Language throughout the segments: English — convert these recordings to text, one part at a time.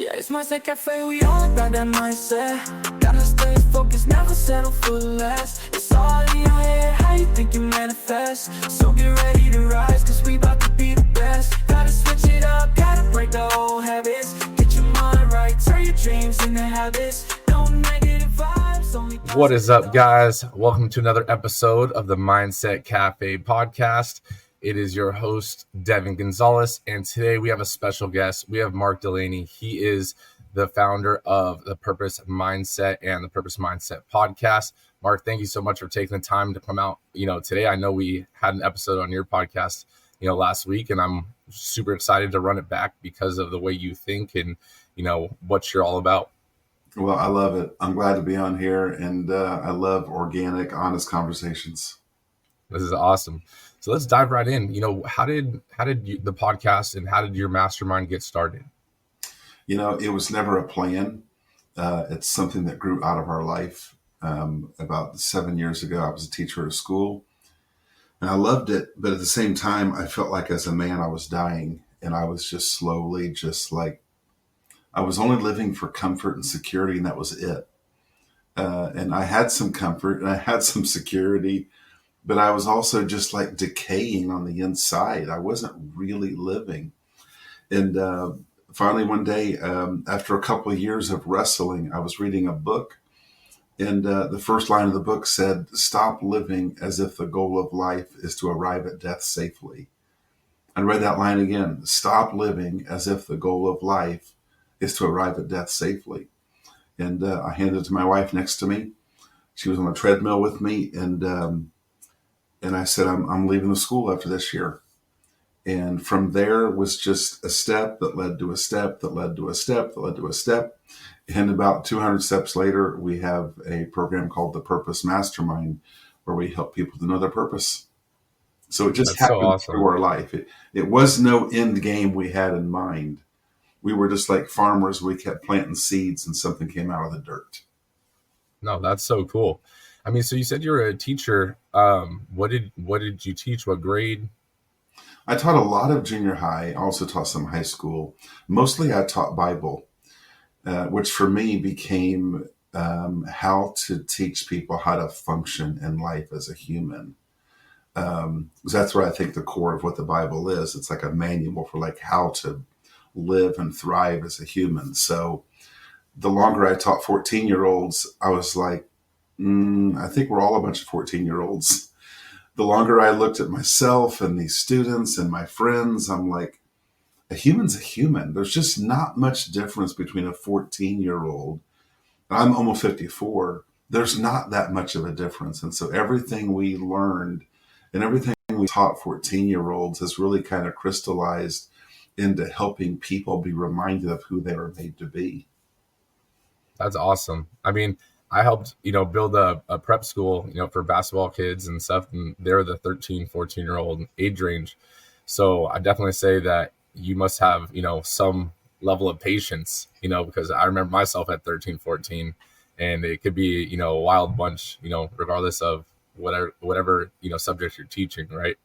Yeah, it's mindset cafe, we all got that mindset. Gotta stay focused, never settle for less. It's all in your head, how you think you manifest. So get ready to rise, cause we about to be the best. Gotta switch it up, gotta break the old habits. Get your mind right, turn your dreams into habits. No negative vibes, only What is up, guys? Welcome to another episode of the Mindset Cafe podcast. It is your host, Devin Gonzalez, and today we have a special guest. We have Mark Delaney. He is the founder of the Purpose Mindset and the Purpose Mindset podcast. Mark, thank you so much for taking the time to come out, today. I know we had an episode on your podcast, last week, and I'm super excited to run it back because of the way you think and, what you're all about. Well, I love it. I'm glad to be on here, and I love organic, honest conversations. This is awesome. So let's dive right in. How did the podcast and how did your mastermind get started? It was never a plan. It's something that grew out of our life. About 7 years ago, I was a teacher at a school, and I loved it. But at the same time, I felt like as a man, I was dying, and I was just slowly, I was only living for comfort and security, and that was it. And I had some comfort and I had some security, but I was also just like decaying on the inside. I wasn't really living. And finally, one day, after a couple of years of wrestling, I was reading a book. And the first line of the book said, "Stop living as if the goal of life is to arrive at death safely." I read that line again. Stop living as if the goal of life is to arrive at death safely. And I handed it to my wife next to me. She was on a treadmill with me. And I said, I'm leaving the school after this year. And from there was just a step that led to a step that led to a step that led to a step. And about 200 steps later, we have a program called the Purpose Mastermind, where we help people to know their purpose. So it just That's happened so awesome. through our life. It was no end game we had in mind. We were just like farmers. We kept planting seeds and something came out of the dirt. No, that's so cool. I mean, so you said you were a teacher. What did you teach? What grade? I taught a lot of junior high. I also taught some high school. Mostly I taught Bible, which for me became how to teach people how to function in life as a human. Because that's where I think the core of what the Bible is. It's like a manual for like how to live and thrive as a human. So the longer I taught 14-year-olds, I was like, I think we're all a bunch of 14-year-olds. The longer I looked at myself and these students and my friends, I'm like, a human's a human. There's just not much difference between a 14-year-old. I'm almost 54. There's not that much of a difference. And so everything we learned and everything we taught 14-year-olds has really kind of crystallized into helping people be reminded of who they were made to be. That's awesome. I mean, I helped, build a prep school, for basketball kids and stuff. And they're the 13, 14-year-old age range. So I definitely say that you must have, some level of patience, because I remember myself at 13, 14, and it could be, a wild bunch, regardless of whatever, subject you're teaching, right?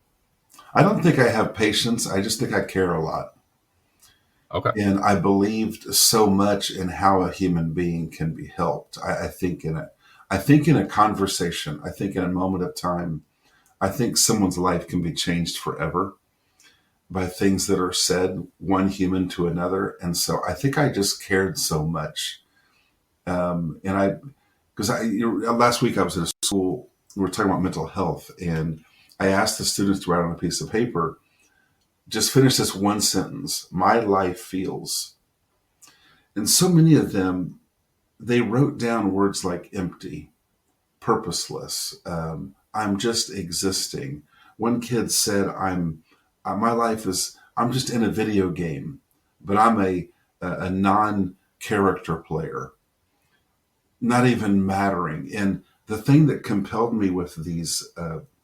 I don't think I have patience. I just think I care a lot. Okay. And I believed so much in how a human being can be helped. I think in a conversation, I think in a moment of time, I think someone's life can be changed forever by things that are said, one human to another. And so I think I just cared so much. Because last week I was at a school, we were talking about mental health, and I asked the students to write on a piece of paper, just finish this one sentence, "My life feels." And so many of them, they wrote down words like empty, purposeless, I'm just existing. One kid said, I'm just in a video game, but I'm a non-character player, not even mattering. And the thing that compelled me with these,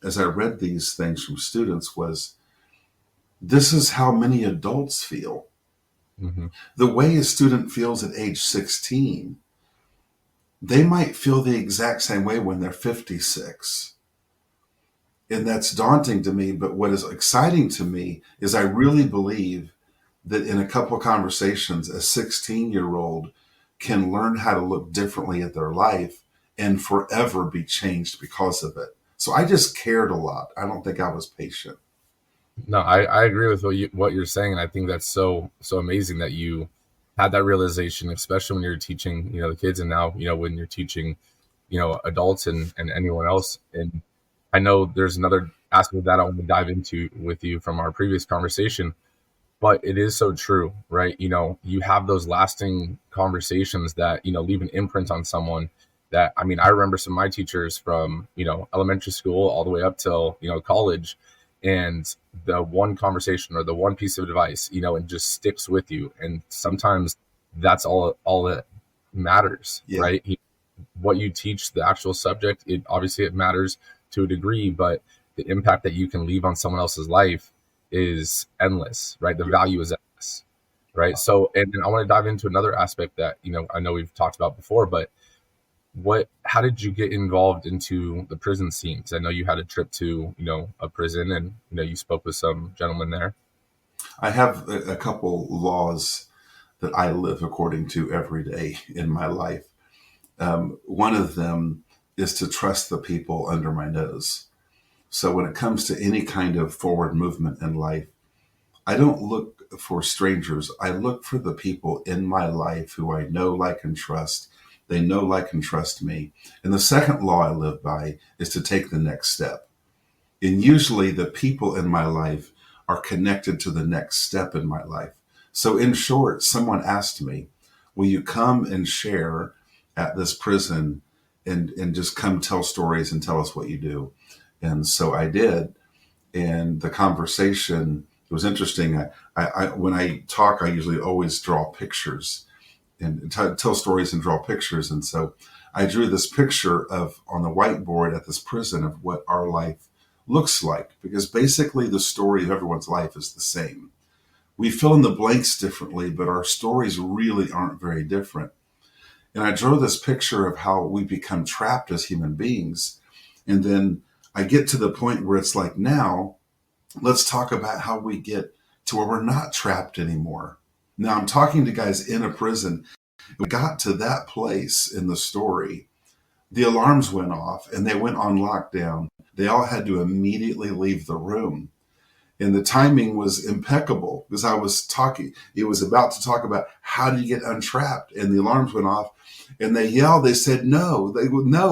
as I read these things from students, was this is how many adults feel. Mm-hmm. The way a student feels at age 16, they might feel the exact same way when they're 56. And that's daunting to me. But what is exciting to me is I really believe that in a couple of conversations, a 16-year-old can learn how to look differently at their life and forever be changed because of it. So I just cared a lot. I don't think I was patient. No, I agree with what you're saying, and I think that's so amazing that you had that realization, especially when you're teaching, the kids, and now, when you're teaching, adults and anyone else. And I know there's another aspect of that I want to dive into with you from our previous conversation, but it is so true, right? You have those lasting conversations that, leave an imprint on someone that, I remember some of my teachers from, elementary school all the way up till, college, and the one conversation or the one piece of advice, it just sticks with you. And sometimes that's all that matters, Yeah. right? What you teach, the actual subject, it matters to a degree, but the impact that you can leave on someone else's life is endless, right? The value is endless, right? So, and I want to dive into another aspect that, I know we've talked about before, but how did you get involved into the prison scene? Because I know you had a trip to, a prison, and, you spoke with some gentlemen there. I have a couple laws that I live according to every day in my life. One of them is to trust the people under my nose. So when it comes to any kind of forward movement in life, I don't look for strangers. I look for the people in my life who I know, like, and trust. They know, like, and trust me. And the second law I live by is to take the next step. And usually the people in my life are connected to the next step in my life. So in short, someone asked me, will you come and share at this prison and just come tell stories and tell us what you do? And so I did. And the conversation was interesting. I when I talk, I usually always draw pictures and tell stories and draw pictures. And so I drew this picture of on the whiteboard at this prison of what our life looks like, because basically the story of everyone's life is the same. We fill in the blanks differently, but our stories really aren't very different. And I drew this picture of how we become trapped as human beings. And then I get to the point where it's like, now let's talk about how we get to where we're not trapped anymore. Now I'm talking to guys in a prison. We got to that place in the story. The alarms went off and they went on lockdown. They all had to immediately leave the room. And the timing was impeccable because it was about to talk about how do you get untrapped. And the alarms went off and they yelled, they said, no,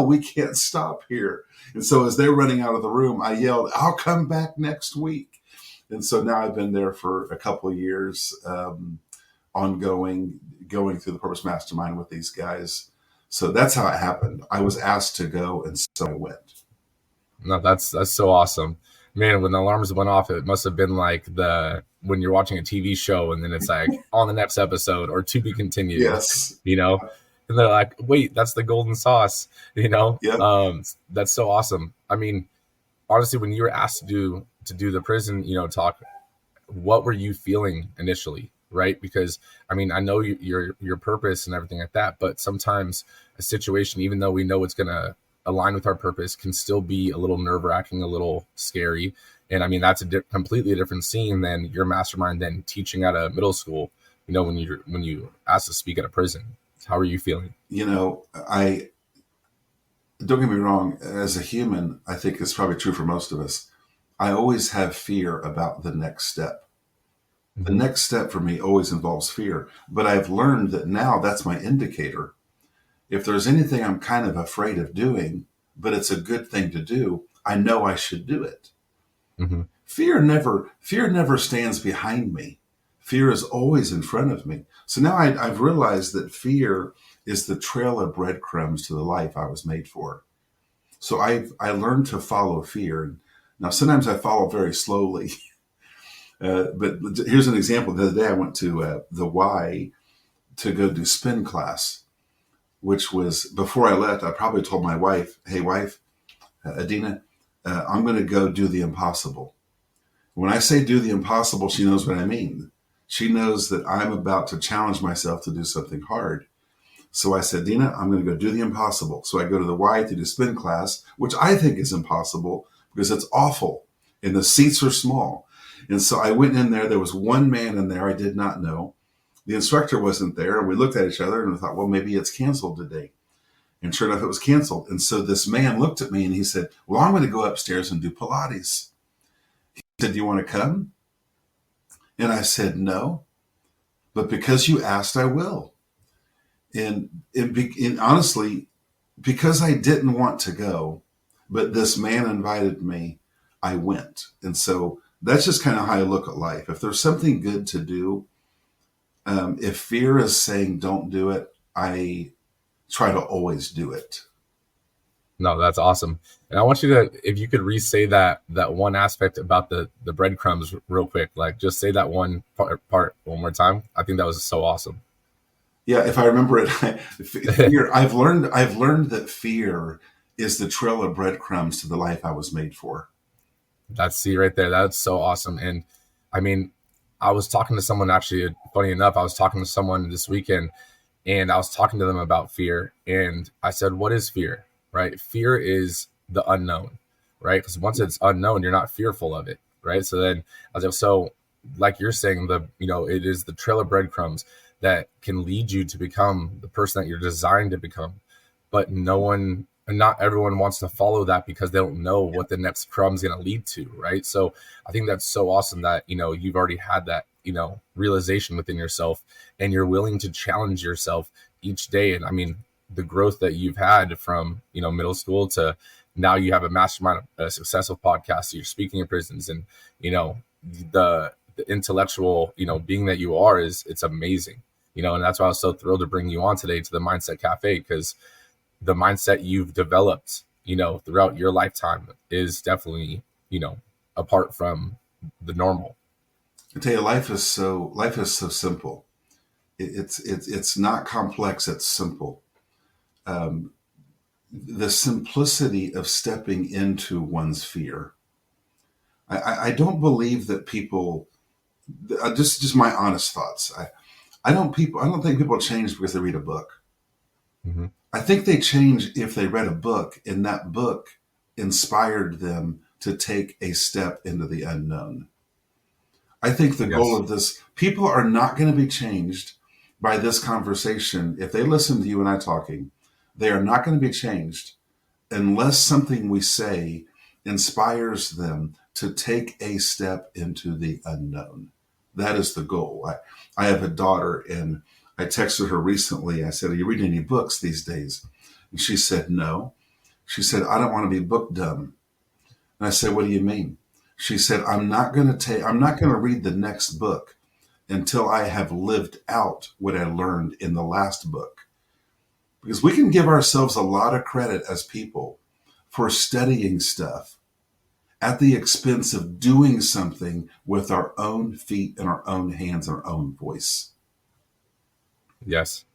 we can't stop here. And so as they're running out of the room, I yelled, I'll come back next week. And so now I've been there for a couple of years, ongoing, going through the Purpose Mastermind with these guys. So that's how it happened. I was asked to go, and so I went. No, that's so awesome. Man, when the alarms went off, it must have been like when you're watching a TV show and then it's like on the next episode or to be continued. Yes. And they're like, wait, that's the golden sauce, Yep. That's so awesome. Honestly, when you were asked to do the prison, talk, what were you feeling initially? Right? Because I know your purpose and everything like that, but sometimes a situation, even though we know it's going to align with our purpose, can still be a little nerve-wracking, a little scary. And that's a completely different scene than your mastermind than teaching at a middle school, when you asked to speak at a prison. How are you feeling? I don't get me wrong, as a human, I think it's probably true for most of us. I always have fear about the next step. The next step for me always involves fear, but I've learned that now that's my indicator. If there's anything I'm kind of afraid of doing, but it's a good thing to do, I know I should do it. Mm-hmm. Fear never stands behind me. Fear is always in front of me. So now I've realized that fear is the trail of breadcrumbs to the life I was made for. So I learned to follow fear. Now, sometimes I follow very slowly. But here's an example. The other day I went to the Y to go do spin class, which was, before I left, I probably told my wife, hey, wife, Adina, I'm going to go do the impossible. When I say do the impossible, she knows what I mean. She knows that I'm about to challenge myself to do something hard. So I said, Dina, I'm going to go do the impossible. So I go to the Y to do spin class, which I think is impossible because it's awful and the seats are small. And so I went in there. There was one man in there I did not know. The instructor wasn't there. And we looked at each other and we thought, well, maybe it's canceled today. And sure enough, it was canceled. And so this man looked at me and he said, well, I'm going to go upstairs and do Pilates. He said, do you want to come? And I said, no, but because you asked, I will. And honestly, because I didn't want to go, but this man invited me, I went. And so that's just kind of how I look at life. If there's something good to do, if fear is saying don't do it, I try to always do it. No, that's awesome. And I want you to, if you could re-say that one aspect about the breadcrumbs real quick, like just say that one part one more time. I think that was so awesome. Yeah, if I remember it, fear. I've learned that fear is the trail of breadcrumbs to the life I was made for. See right there. That's so awesome. And I mean, I was talking to someone, actually, funny enough, I was talking to someone this weekend and I was talking to them about fear. And I said, what is fear? Right? Fear is the unknown, right? Because once it's unknown, you're not fearful of it, right? So then I was like, so like you're saying, it is the trail of breadcrumbs that can lead you to become the person that you're designed to become. But not everyone wants to follow that because they don't know what the next crumb is going to lead to, right? So I think that's so awesome that, you've already had that, realization within yourself and you're willing to challenge yourself each day. And I mean, the growth that you've had from, middle school to now you have a mastermind, a successful podcast, so you're speaking in prisons and, the intellectual, being that you are it's amazing, and that's why I was so thrilled to bring you on today to the Mindset Cafe, because the mindset you've developed, throughout your lifetime is definitely, apart from the normal. I tell you, life is so simple. It's not complex. It's simple. The simplicity of stepping into one's fear. I don't believe that people, just my honest thoughts. I don't think people change because they read a book. Mm-hmm. I think they change if they read a book and that book inspired them to take a step into the unknown. I think the goal of this, people are not going to be changed by this conversation. If they listen to you and I talking, they are not going to be changed unless something we say inspires them to take a step into the unknown. That is the goal. I have a daughter and I texted her recently. I said, are you reading any books these days? And she said, no. She said, I don't want to be book dumb. And I said, what do you mean? She said, I'm not going to read the next book until I have lived out what I learned in the last book. Because we can give ourselves a lot of credit as people for studying stuff at the expense of doing something with our own feet and our own hands and our own voice. Yes.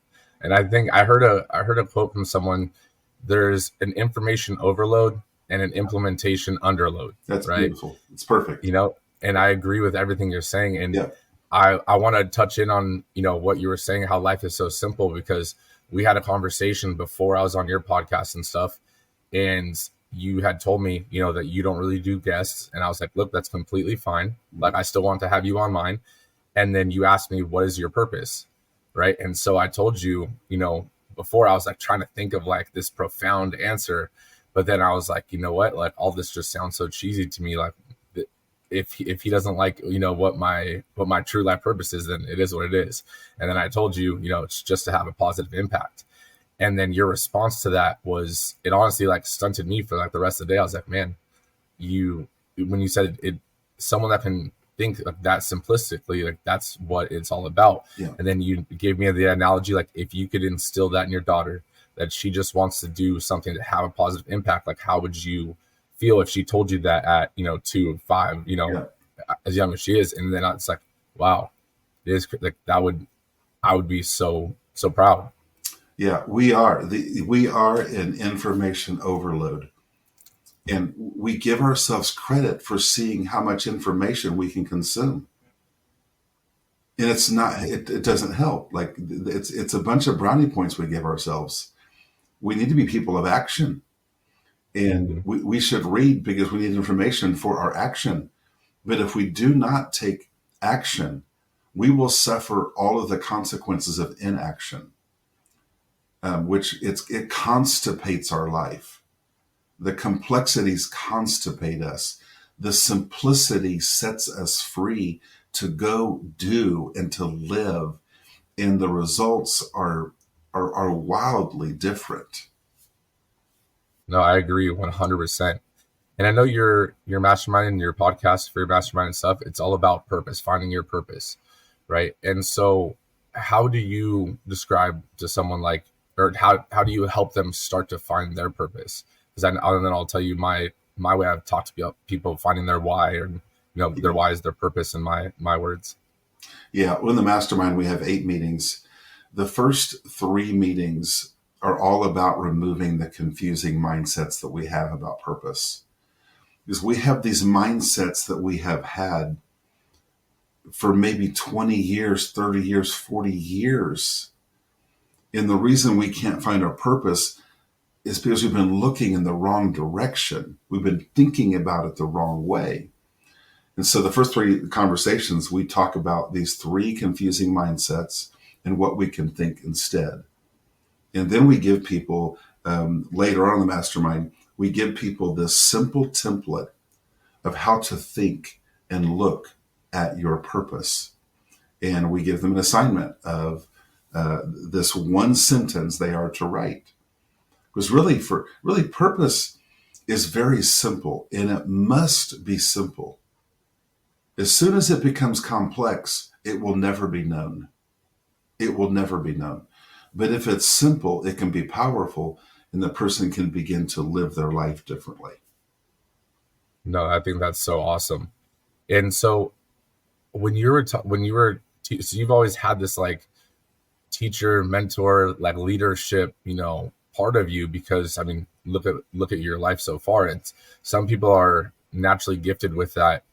And I think I heard a quote from someone, there's an information overload and an implementation underload. That's right? Beautiful. It's perfect. And I agree with everything you're saying. And I want to touch in on, what you were saying, how life is so simple, because we had a conversation before I was on your podcast and stuff. And you had told me, that you don't really do guests. And I was like, look, that's completely fine. Like, I still want to have you on mine. And then you asked me, what is your purpose? Right. And so I told you, before I was like trying to think of like this profound answer, but then I was like, you know what, like all this just sounds so cheesy to me. Like if he doesn't like, what my true life purpose is, then it is what it is. And then I told you, it's just to have a positive impact. And then your response to that was, it honestly like stunted me for like the rest of the day. I was like, man, when you said it, someone that can think like that simplistically, like that's what it's all about. Yeah. And then you gave me the analogy, like if you could instill that in your daughter, that she just wants to do something to have a positive impact, like how would you feel if she told you that at 2, 5, as young as she is? And then it's like, wow, it is like I would be so proud. Yeah, we are in information overload. And we give ourselves credit for seeing how much information we can consume. And it doesn't help. Like it's a bunch of brownie points we give ourselves. We need to be people of action. And we should read because we need information for our action. But if we do not take action, we will suffer all of the consequences of inaction, which it constipates our life. The complexities constipate us. The simplicity sets us free to go do and to live. And the results are wildly different. No, I agree 100%. And I know your mastermind and your podcast for your mastermind and stuff, it's all about purpose, finding your purpose, right? And so how do you describe to someone like, or how do you help them start to find their purpose? Because then I'll tell you my way I've talked to people finding their why, or their why is their purpose in my words. Yeah, in the mastermind we have 8 meetings. The first 3 meetings are all about removing the confusing mindsets that we have about purpose. Because we have these mindsets that we have had for maybe 20 years, 30 years, 40 years. And the reason we can't find our purpose is because we've been looking in the wrong direction. We've been thinking about it the wrong way. And so the first 3 conversations, we talk about these 3 confusing mindsets and what we can think instead. And then we give people, later on in the mastermind, we give people this simple template of how to think and look at your purpose. And we give them an assignment of this one sentence they are to write. Because really purpose is very simple, and it must be simple. As soon as it becomes complex, it will never be known. It will never be known. But if it's simple, it can be powerful, and the person can begin to live their life differently. No, I think that's so awesome. And so when you were so you've always had this like teacher, mentor, like leadership, part of you, because I mean, look at your life so far. It's some people are naturally gifted with that,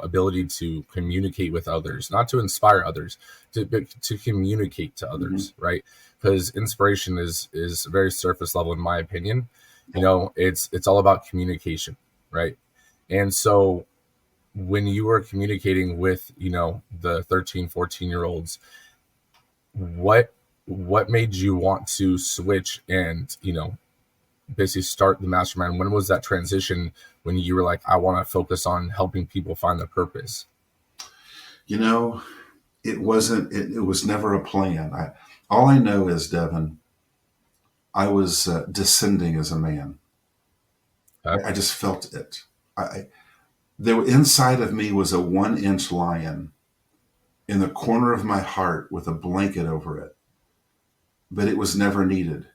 ability to communicate with others, not to inspire others, but to communicate to others, right? Because inspiration is very surface level, in my opinion. It's all about communication, right? And so when you were communicating with, the 13, 14-year-olds, what made you want to switch and, basically start the mastermind? When was that transition when you were like, I want to focus on helping people find their purpose? It was never a plan. All I know is, Devin, I was descending as a man. Okay. I just felt it. Inside of me was a 1-inch lion in the corner of my heart with a blanket over it. But it was never needed.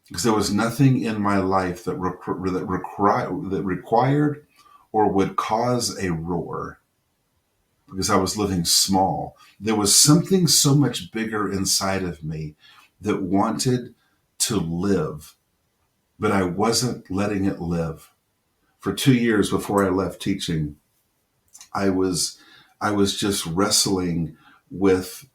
Because there was nothing in my life that required or would cause a roar. Because I was living small. There was something so much bigger inside of me that wanted to live, but I wasn't letting it live. For 2 years before I left teaching, I was just wrestling with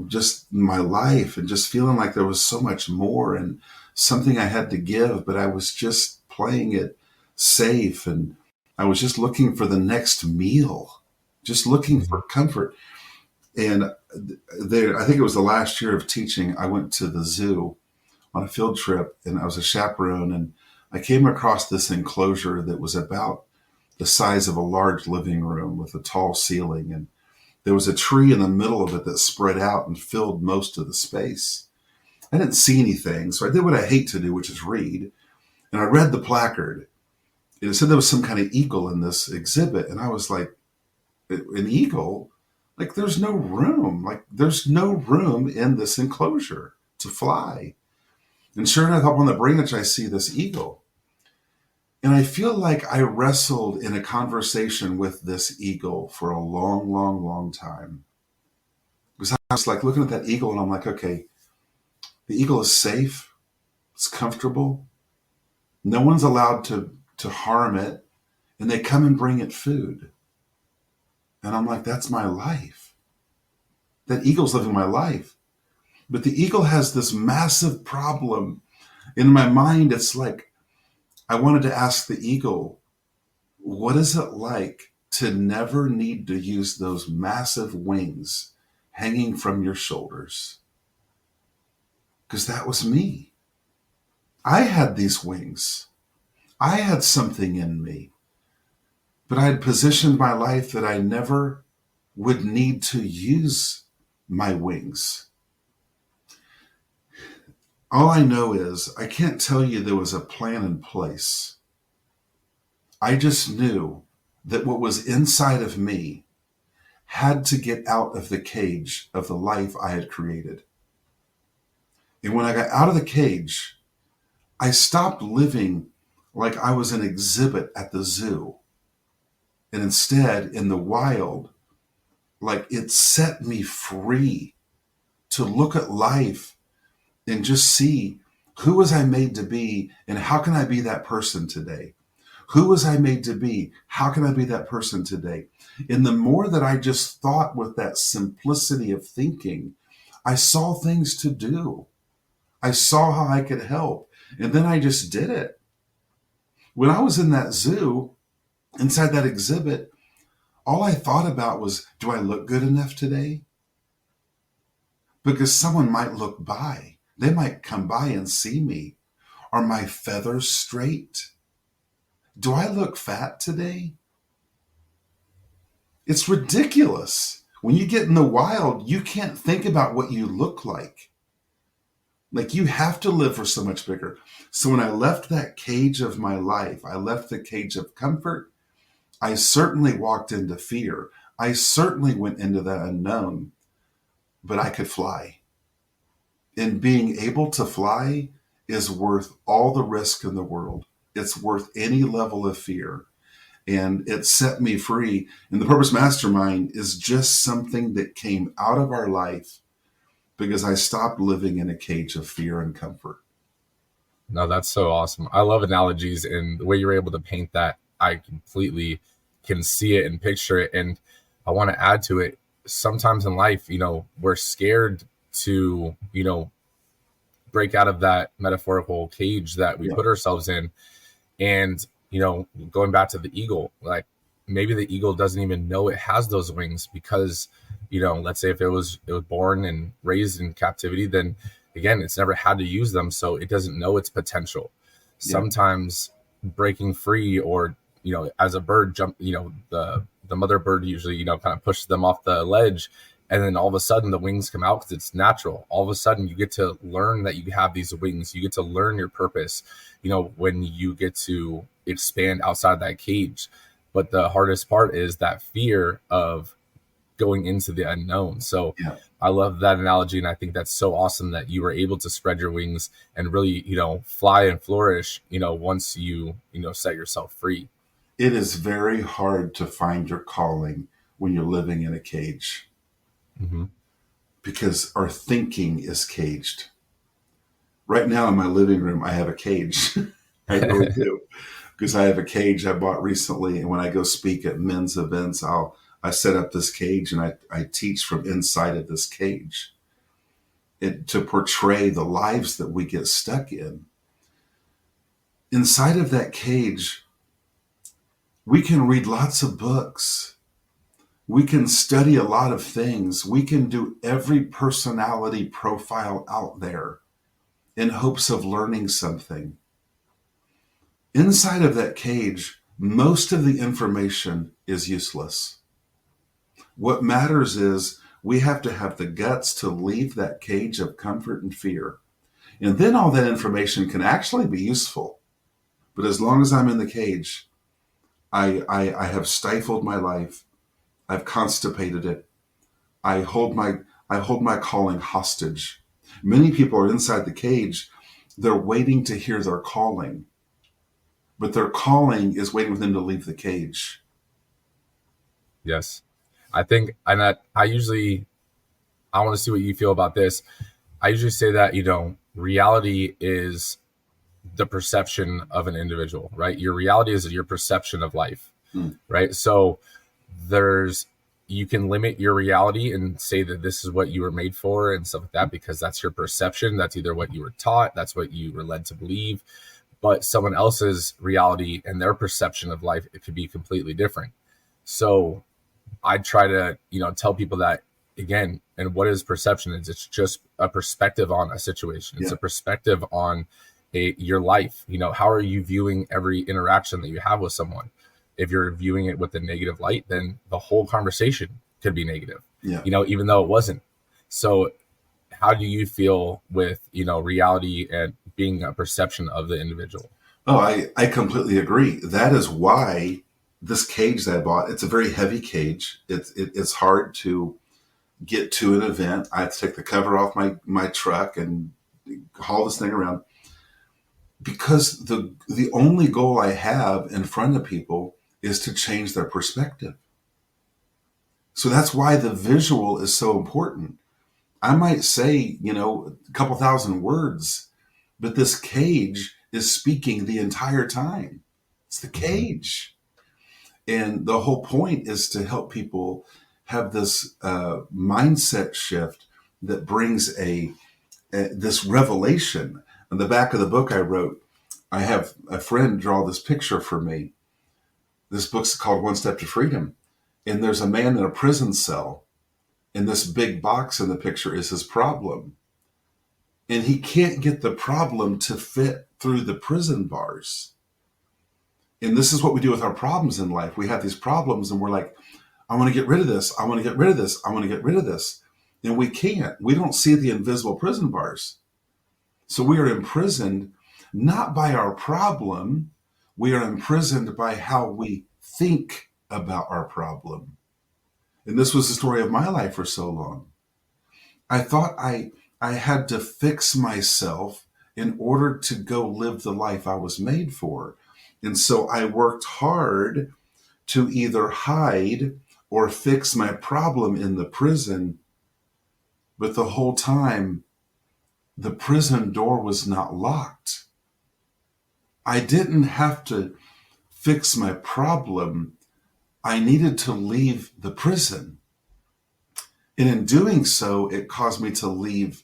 just my life and just feeling like there was so much more and something I had to give, but I was just playing it safe, and I was just looking for the next meal, just looking for comfort. And I think it was the last year of teaching, I went to the zoo on a field trip, and I was a chaperone, and I came across this enclosure that was about the size of a large living room with a tall ceiling, and there was a tree in the middle of it that spread out and filled most of the space. I didn't see anything, so I did what I hate to do, which is read. And I read the placard. And it said there was some kind of eagle in this exhibit. And I was like, an eagle? Like, there's no room. Like, there's no room in this enclosure to fly. And sure enough, up on the branch, I see this eagle. And I feel like I wrestled in a conversation with this eagle for a long, long, long time. Because I was like looking at that eagle, and I'm like, okay, the eagle is safe. It's comfortable. No one's allowed to harm it. And they come and bring it food. And I'm like, that's my life. That eagle's living my life. But the eagle has this massive problem. In my mind, it's like, I wanted to ask the eagle, what is it like to never need to use those massive wings hanging from your shoulders. Because that was me. I had these wings. I had something in me. But I had positioned my life that I never would need to use my wings. All I know is I can't tell you there was a plan in place. I just knew that what was inside of me had to get out of the cage of the life I had created. And when I got out of the cage, I stopped living like I was an exhibit at the zoo. And instead, in the wild, like it set me free to look at life and just see who was I made to be and how can I be that person today? Who was I made to be? How can I be that person today? And the more that I just thought with that simplicity of thinking, I saw things to do. I saw how I could help. And then I just did it. When I was in that zoo, inside that exhibit, all I thought about was, do I look good enough today? Because someone might look by. They might come by and see me. Are my feathers straight? Do I look fat today? It's ridiculous. When you get in the wild, you can't think about what you look like. Like you have to live for so much bigger. So when I left that cage of my life, I left the cage of comfort. I certainly walked into fear. I certainly went into the unknown, but I could fly. And being able to fly is worth all the risk in the world. It's worth any level of fear. And it set me free. And the Purpose Mastermind is just something that came out of our life because I stopped living in a cage of fear and comfort. No, that's so awesome. I love analogies, and the way you're able to paint that, I completely can see it and picture it. And I want to add to it. Sometimes in life, we're scared to, break out of that metaphorical cage that we put ourselves in. And, going back to the eagle, like maybe the eagle doesn't even know it has those wings because, let's say if it was born and raised in captivity, then again, it's never had to use them. So it doesn't know its potential. Yeah. Sometimes breaking free or, as a bird jump, the mother bird usually, kind of pushes them off the ledge. And then all of a sudden the wings come out because it's natural. All of a sudden you get to learn that you have these wings. You get to learn your purpose, when you get to expand outside that cage. But the hardest part is that fear of going into the unknown. So I love that analogy. And I think that's so awesome that you were able to spread your wings and really, fly and flourish, once you, set yourself free. It is very hard to find your calling when you're living in a cage. Mm-hmm. Because our thinking is caged. Right now in my living room, I have a cage. I really do. Because I have a cage I bought recently. And when I go speak at men's events, I set up this cage and I teach from inside of this cage to portray the lives that we get stuck in. Inside of that cage, we can read lots of books. We can study a lot of things. We can do every personality profile out there in hopes of learning something. Inside of that cage, most of the information is useless. What matters is we have to have the guts to leave that cage of comfort and fear. And then all that information can actually be useful. But as long as I'm in the cage, I have stifled my life. I've constipated it. I hold my calling hostage. Many people are inside the cage. They're waiting to hear their calling. But their calling is waiting for them to leave the cage. Yes. I think, and I want to see what you feel about this. I usually say that, reality is the perception of an individual, right? Your reality is your perception of life, right? So you can limit your reality and say that this is what you were made for and stuff like that, because that's your perception. That's either what you were taught. That's what you were led to believe. But someone else's reality and their perception of life, it could be completely different. So I try to, tell people that again, and what is perception is it's just a perspective on a situation. It's a perspective on your life. How are you viewing every interaction that you have with someone? If you're viewing it with a negative light, then the whole conversation could be negative, even though it wasn't. So how do you feel with, reality and being a perception of the individual? Oh, I completely agree. That is why this cage that I bought, it's a very heavy cage. It's hard to get to an event. I have to take the cover off my truck and haul this thing around, because the only goal I have in front of people is to change their perspective. So that's why the visual is so important. I might say, a couple thousand words, but this cage is speaking the entire time. It's the cage. And the whole point is to help people have this mindset shift that brings this revelation. On the back of the book I wrote, I have a friend draw this picture for me. This book's called One Step to Freedom. And there's a man in a prison cell, and this big box in the picture is his problem. And he can't get the problem to fit through the prison bars. And this is what we do with our problems in life. We have these problems and we're like, I want to get rid of this. I want to get rid of this. I want to get rid of this. And we can't. We don't see the invisible prison bars. So we are imprisoned not by our problem. We are imprisoned by how we think about our problem. And this was the story of my life for so long. I thought I had to fix myself in order to go live the life I was made for. And so I worked hard to either hide or fix my problem in the prison. But the whole time, the prison door was not locked. I didn't have to fix my problem. I needed to leave the prison. And in doing so, it caused me to leave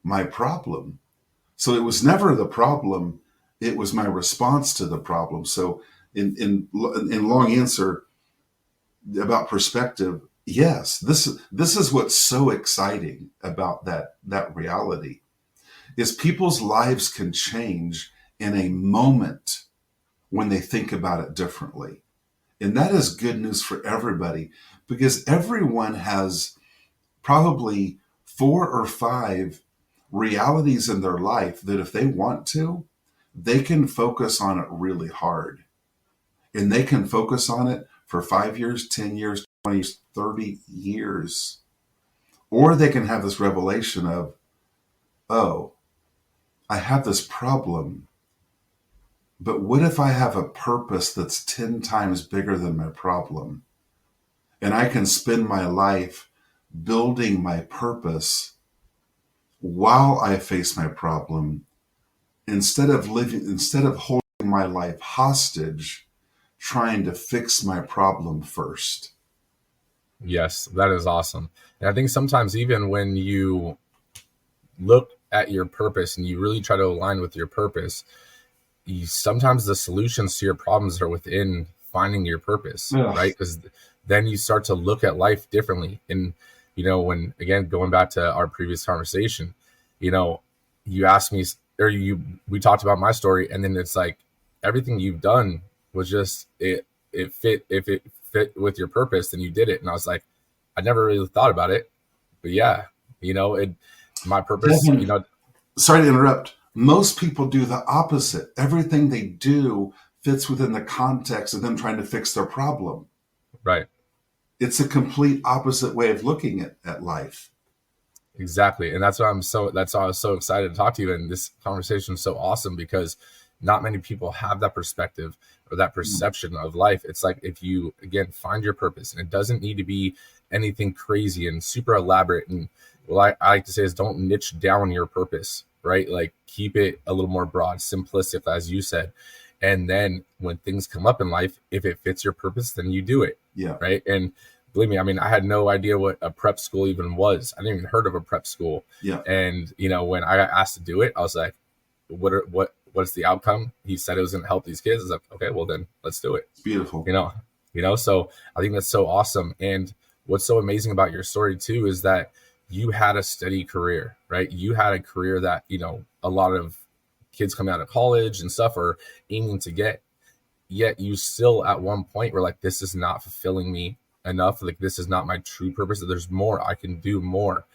my problem. So it was never the problem. It was my response to the problem. So in long answer about perspective, yes, this is what's so exciting about that reality is people's lives can change in a moment when they think about it differently. And that is good news for everybody, because everyone has probably 4 or 5 realities in their life that if they want to, they can focus on it really hard. And they can focus on it for 5 years, 10 years, 20 years, 30 years. Or they can have this revelation of, oh, I have this problem, but what if I have a purpose that's 10 times bigger than my problem? And I can spend my life building my purpose while I face my problem, instead of holding my life hostage, trying to fix my problem first. Yes, that is awesome. And I think sometimes even when you look at your purpose and you really try to align with your purpose, sometimes the solutions to your problems are within finding your purpose, right? Because then you start to look at life differently. And, when, again, going back to our previous conversation, you asked me, or we talked about my story, and then it's like everything you've done was just, it fit. If it fit with your purpose, then you did it. And I was like, I never really thought about it, but yeah, my purpose, Devin, sorry to interrupt. Most people do the opposite. Everything they do fits within the context of them trying to fix their problem. Right. It's a complete opposite way of looking at life. Exactly. And that's why I was so excited to talk to you. And this conversation is so awesome because not many people have that perspective or that perception of life. It's like, if you, again, find your purpose, and it doesn't need to be anything crazy and super elaborate. And what I like to say is, don't niche down your purpose, right? Like, keep it a little more broad, simplistic, as you said. And then when things come up in life, if it fits your purpose, then you do it. Yeah. Right. And believe me, I had no idea what a prep school even was. I didn't even heard of a prep school. Yeah. And, when I got asked to do it, I was like, what's the outcome? He said it was going to help these kids. I was like, okay, well then let's do it. It's beautiful. So I think that's so awesome. And what's so amazing about your story too is that you had a steady career, right? You had a career that, a lot of kids coming out of college and stuff are aiming to get, yet you still at one point were like, this is not fulfilling me enough. Like, this is not my true purpose. There's more, I can do more.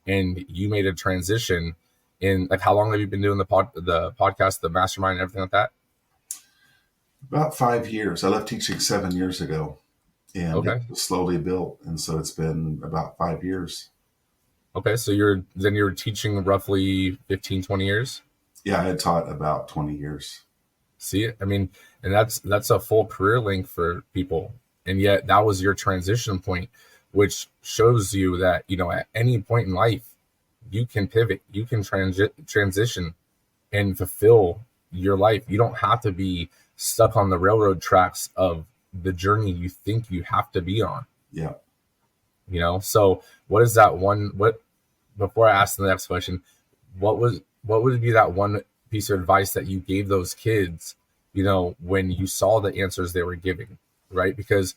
And you made a transition in, like, how long have you been doing the podcast, the mastermind and everything like that? About 5 years. I left teaching 7 years ago, and Okay. it slowly built. And so it's been about 5 years. Okay. So you're teaching roughly 15, 20 years. Yeah. I had taught about 20 years. See, I mean, and that's a full career length for people. And yet that was your transition point, which shows you that, at any point in life, you can pivot, you can transition and fulfill your life. You don't have to be stuck on the railroad tracks of the journey you think you have to be on. Yeah. So what is that one, before I ask the next question, what would be that one piece of advice that you gave those kids, when you saw the answers they were giving, right? Because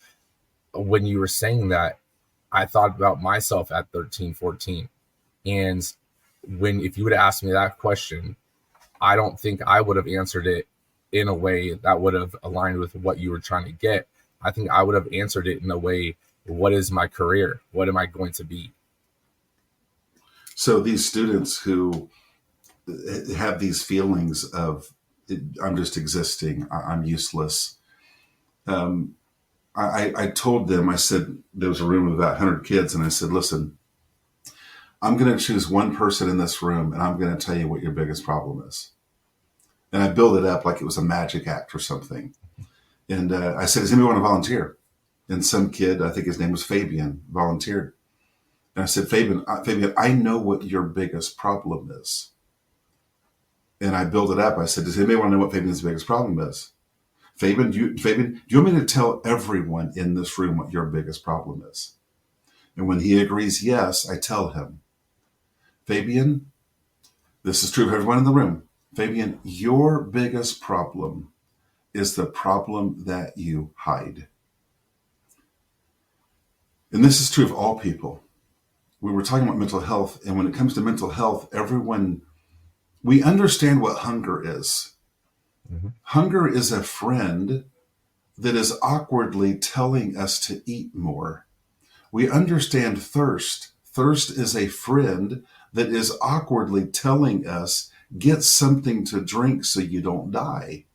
when you were saying that, I thought about myself at 13, 14. And if you would have asked me that question, I don't think I would have answered it in a way that would have aligned with what you were trying to get. I think I would have answered it in a way, what is my career? What am I going to be? So these students who have these feelings of, I'm just existing, I'm useless. I told them, I said, there was a room of about 100 kids, and I said, listen, I'm going to choose one person in this room, and I'm going to tell you what your biggest problem is. And I built it up like it was a magic act or something. And I said, does anybody want to volunteer? And some kid, I think his name was Fabian, volunteered. And I said, Fabian, I know what your biggest problem is. And I built it up. I said, does anybody want to know what Fabian's biggest problem is? Fabian, do you want me to tell everyone in this room what your biggest problem is? And when he agrees yes, I tell him, Fabian, this is true of everyone in the room. Fabian, your biggest problem is the problem that you hide. And this is true of all people. We were talking about mental health, and when it comes to mental health, we understand what hunger is. Mm-hmm. Hunger is a friend that is awkwardly telling us to eat more. We understand thirst. Thirst is a friend that is awkwardly telling us, get something to drink so you don't die.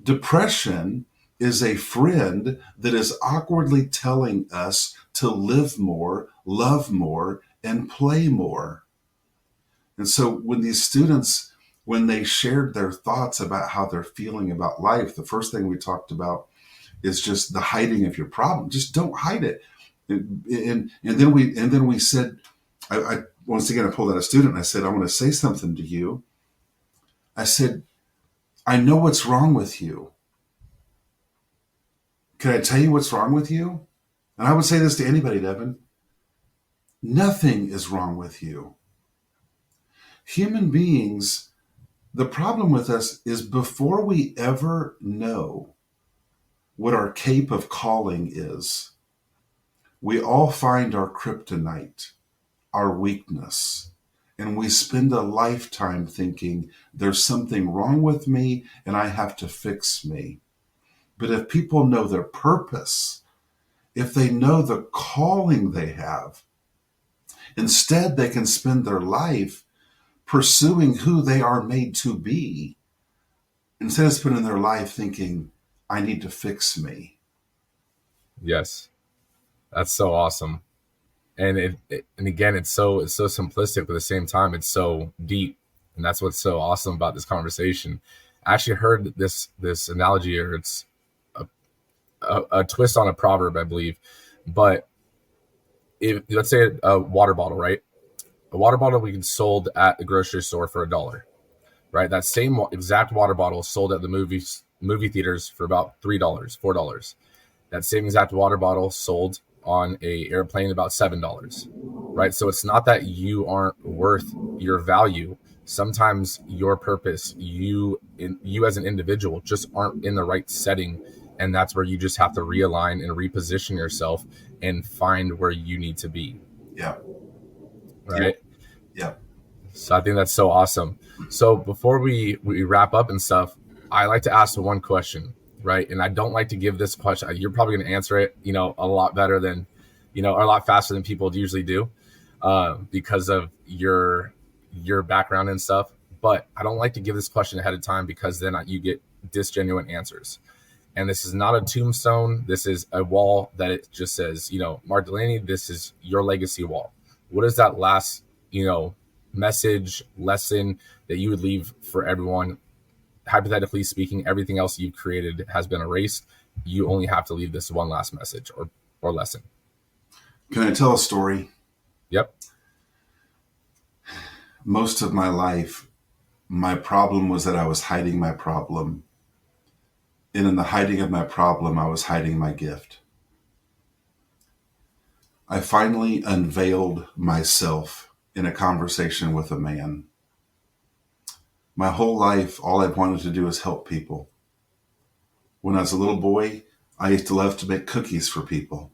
Depression is a friend that is awkwardly telling us to live more, love more, and play more. And so when these students, when they shared their thoughts about how they're feeling about life, the first thing we talked about is just the hiding of your problem. Just don't hide it. And then we said, I once again, I pulled out a student and I said, I want to say something to you. I said, I know what's wrong with you. Can I tell you what's wrong with you? And I would say this to anybody, Devin. Nothing is wrong with you. Human beings, the problem with us is before we ever know what our cape of calling is, we all find our kryptonite, our weakness, and we spend a lifetime thinking there's something wrong with me and I have to fix me. But if people know their purpose, if they know the calling they have, instead they can spend their life pursuing who they are made to be, instead of spending their life thinking, I need to fix me. Yes. That's so awesome. And and again, it's so simplistic, but at the same time, it's so deep. And that's what's so awesome about this conversation. I actually heard this analogy, or it's a twist on a proverb, I believe. But let's say a water bottle, right? A water bottle we can sold at the grocery store for $1, right? That same exact water bottle is sold at the movie theaters for about $3, $4. That same exact water bottle sold on a airplane about $7, right? So it's not that you aren't worth your value. Sometimes your purpose, you as an individual, just aren't in the right setting And that's where you just have to realign and reposition yourself and find where you need to be. Yeah. Right. Yeah. So I think that's so awesome. So before we wrap up and stuff, I like to ask one question, right? And I don't like to give this question. You're probably going to answer it, a lot better than, or a lot faster than people usually do, because of your background and stuff. But I don't like to give this question ahead of time, because then you get disgenuine answers. And this is not a tombstone. This is a wall that it just says, Mark Delaney, this is your legacy wall. What is that last, message, lesson that you would leave for everyone? Hypothetically speaking, everything else you've created has been erased. You only have to leave this one last message or lesson. Can I tell a story? Yep. Most of my life, my problem was that I was hiding my problem. And in the hiding of my problem, I was hiding my gift. I finally unveiled myself in a conversation with a man. My whole life, all I've wanted to do is help people. When I was a little boy, I used to love to make cookies for people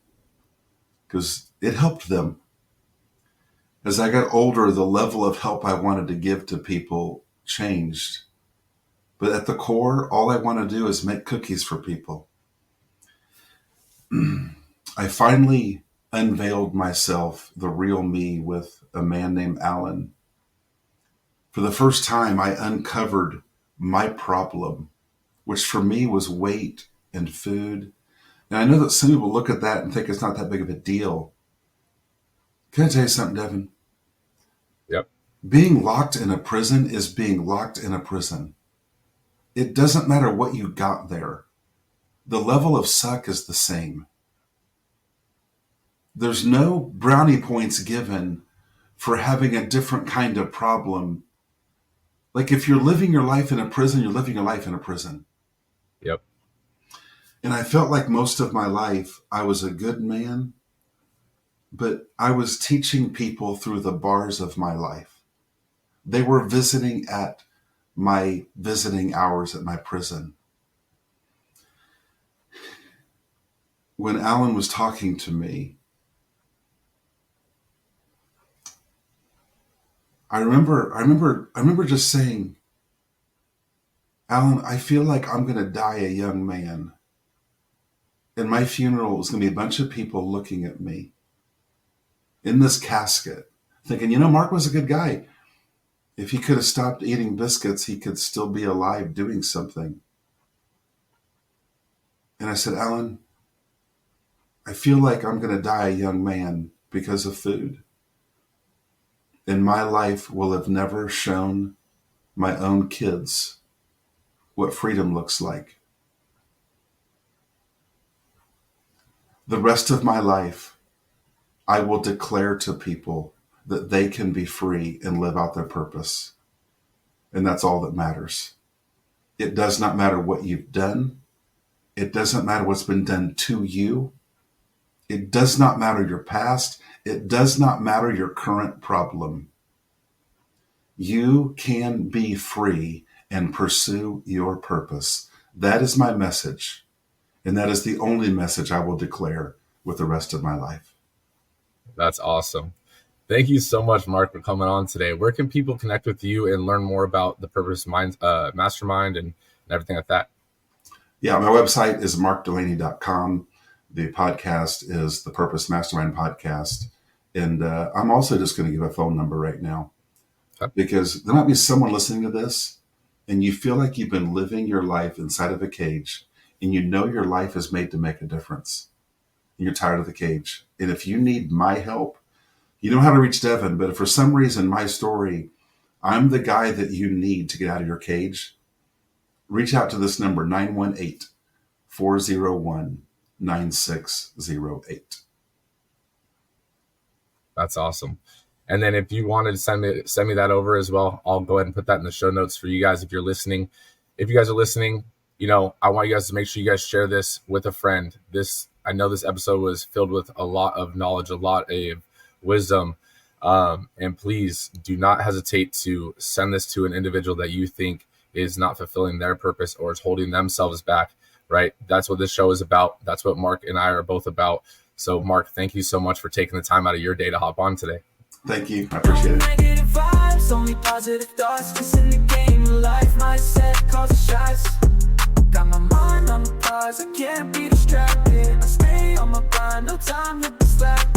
because it helped them. As I got older, the level of help I wanted to give to people changed. But at the core, all I want to do is make cookies for people. I finally unveiled myself, the real me, with a man named Alan. For the first time, I uncovered my problem, which for me was weight and food. And I know that some people look at that and think it's not that big of a deal. Can I tell you something, Devin? Yep. Being locked in a prison is being locked in a prison. It doesn't matter what you got there. The level of suck is the same. There's no brownie points given for having a different kind of problem. Like if you're living your life in a prison, you're living your life in a prison. Yep. And I felt like most of my life, I was a good man, but I was teaching people through the bars of my life. They were visiting at my visiting hours at my prison. When Alan was talking to me, I remember just saying, Alan, I feel like I'm going to die a young man. And my funeral is going to be a bunch of people looking at me in this casket, thinking, Mark was a good guy. If he could have stopped eating biscuits, he could still be alive doing something. And I said, Alan, I feel like I'm going to die a young man because of food. And my life will have never shown my own kids what freedom looks like. The rest of my life, I will declare to people that they can be free and live out their purpose. And that's all that matters. It does not matter what you've done. It doesn't matter what's been done to you. It does not matter your past. It does not matter your current problem. You can be free and pursue your purpose. That is my message. And that is the only message I will declare with the rest of my life. That's awesome. Thank you so much, Mark, for coming on today. Where can people connect with you and learn more about the Purpose Mastermind and everything like that? Yeah, my website is markdelaney.com. The podcast is the Purpose Mastermind podcast. And I'm also just going to give a phone number right now. Okay. Because there might be someone listening to this and you feel like you've been living your life inside of a cage and your life is made to make a difference. And you're tired of the cage. And if you need my help, you know how to reach Devin, but if for some reason my story, I'm the guy that you need to get out of your cage, reach out to this number, 918-401-9608. That's awesome. And then if you wanted to send me that over as well, I'll go ahead and put that in the show notes for you guys if you're listening. If you guys are listening, I want you guys to make sure you guys share this with a friend. I know this episode was filled with a lot of knowledge, a lot of wisdom. And please do not hesitate to send this to an individual that you think is not fulfilling their purpose or is holding themselves back right? That's what this show is about. That's what Mark and I are both about. So Mark, thank you so much for taking the time out of your day to hop on today. Thank you. I appreciate it. Negative vibes, only positive thoughts. Cause in the game of life, mindset calls the shots. Got my mind on the prize, I can't be distracted. I stay on my grind, no time to be slack.